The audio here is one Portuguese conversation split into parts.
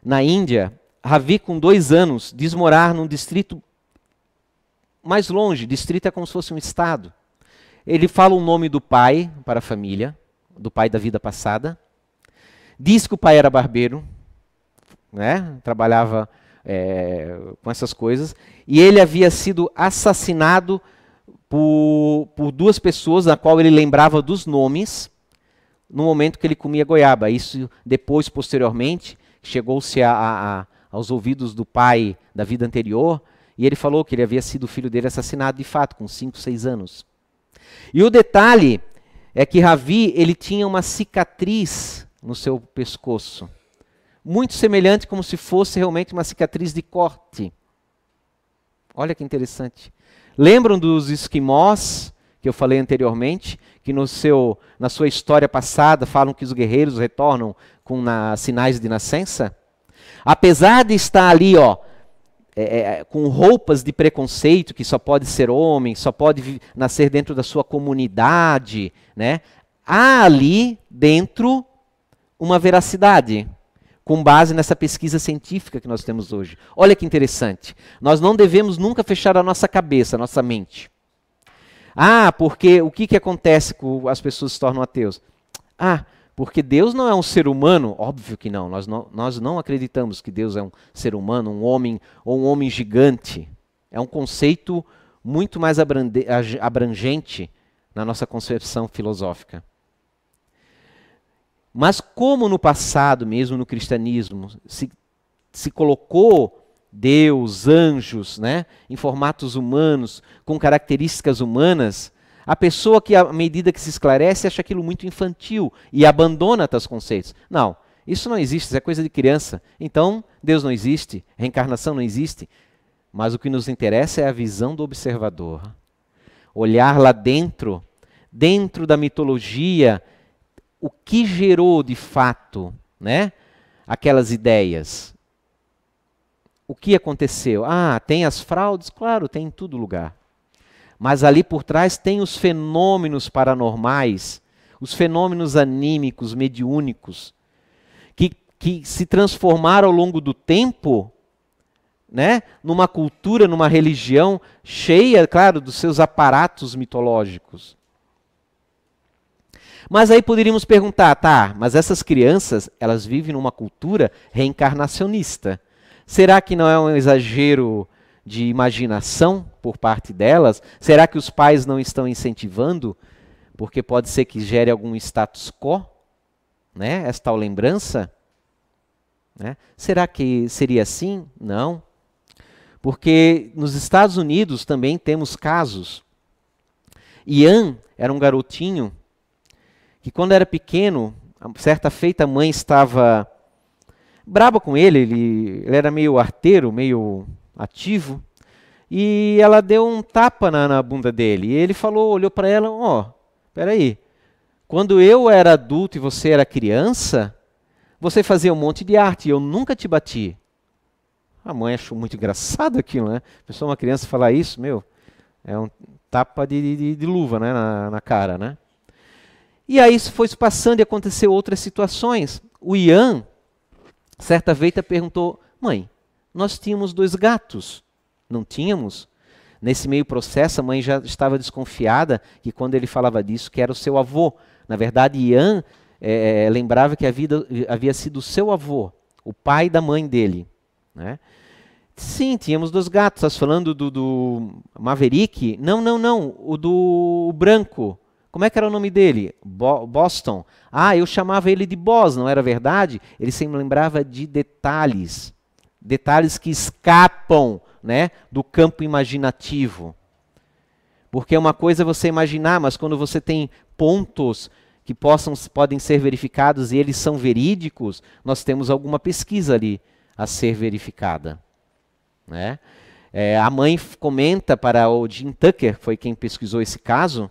na Índia, Ravi, com 2 anos, diz morar num distrito mais longe. Distrito é como se fosse um estado. Ele fala o nome do pai para a família, do pai da vida passada. Diz que o pai era barbeiro, né? Trabalhava com essas coisas. E ele havia sido assassinado por 2 pessoas, na qual ele lembrava dos nomes, no momento que ele comia goiaba. Isso depois, posteriormente, chegou-se aos ouvidos do pai da vida anterior, e ele falou que ele havia sido o filho dele assassinado de fato, com 5, 6 anos. E o detalhe é que Ravi, ele tinha uma cicatriz no seu pescoço, muito semelhante, como se fosse realmente uma cicatriz de corte. Olha que interessante. Lembram dos esquimós, que eu falei anteriormente, que na sua história passada falam que os guerreiros retornam com sinais de nascença? Apesar de estar ali, com roupas de preconceito, que só pode ser homem, só pode nascer dentro da sua comunidade, né? Há ali dentro uma veracidade, com base nessa pesquisa científica que nós temos hoje. Olha que interessante. Nós não devemos nunca fechar a nossa cabeça, a nossa mente. Porque o que acontece quando as pessoas se tornam ateus? Porque Deus não é um ser humano? Óbvio que não. Nós não acreditamos que Deus é um ser humano, um homem ou um homem gigante. É um conceito muito mais abrangente na nossa concepção filosófica. Mas como no passado, mesmo no cristianismo, se colocou Deus, anjos, né, em formatos humanos, com características humanas, a pessoa que, à medida que se esclarece, acha aquilo muito infantil e abandona tais conceitos. Não, isso não existe, isso é coisa de criança. Então, Deus não existe, reencarnação não existe. Mas o que nos interessa é a visão do observador. Olhar lá dentro da mitologia, o que gerou de fato, né, aquelas ideias. O que aconteceu? Tem as fraudes? Claro, tem em todo lugar. Mas ali por trás tem os fenômenos paranormais, os fenômenos anímicos, mediúnicos, que se transformaram ao longo do tempo, né, numa cultura, numa religião cheia, claro, dos seus aparatos mitológicos. Mas aí poderíamos perguntar, mas essas crianças, elas vivem numa cultura reencarnacionista. Será que não é um exagero de imaginação por parte delas? Será que os pais não estão incentivando? Porque pode ser que gere algum status quo, né? Essa tal lembrança. Né? Será que seria assim? Não. Porque nos Estados Unidos também temos casos. Ian era um garotinho que quando era pequeno, certa feita a mãe estava braba com ele era meio arteiro, meio ativo, e ela deu um tapa na bunda dele. E ele olhou para ela, peraí, quando eu era adulto e você era criança, você fazia um monte de arte e eu nunca te bati. A mãe achou muito engraçado aquilo, né? Uma criança falar isso, é um tapa de luva, né, na cara, né? E aí isso foi se passando e aconteceu outras situações. O Ian, certa feita, perguntou, mãe, nós tínhamos 2 gatos, não tínhamos? Nesse meio processo, a mãe já estava desconfiada que quando ele falava disso, que era o seu avô. Na verdade, Ian lembrava que havia sido o seu avô, o pai da mãe dele. Né? Sim, tínhamos 2 gatos. Estás falando do Maverick? Não, o do branco. Como é que era o nome dele? Boston. Eu chamava ele de Boss, não era verdade? Ele sempre lembrava de detalhes. Detalhes que escapam, né, do campo imaginativo. Porque uma coisa é você imaginar, mas quando você tem pontos que podem ser verificados e eles são verídicos, nós temos alguma pesquisa ali a ser verificada. Né? A mãe comenta para o Jim Tucker, foi quem pesquisou esse caso,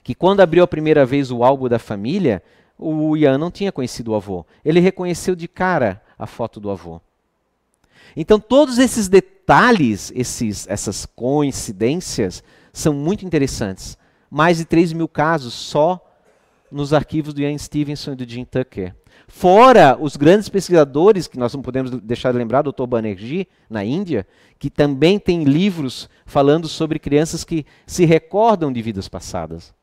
que quando abriu a primeira vez o álbum da família, o Ian não tinha conhecido o avô. Ele reconheceu de cara a foto do avô. Então todos esses detalhes, essas coincidências, são muito interessantes. Mais de 3.000 casos só nos arquivos do Ian Stevenson e do Jim Tucker. Fora os grandes pesquisadores, que nós não podemos deixar de lembrar, Dr. Banerjee, na Índia, que também tem livros falando sobre crianças que se recordam de vidas passadas.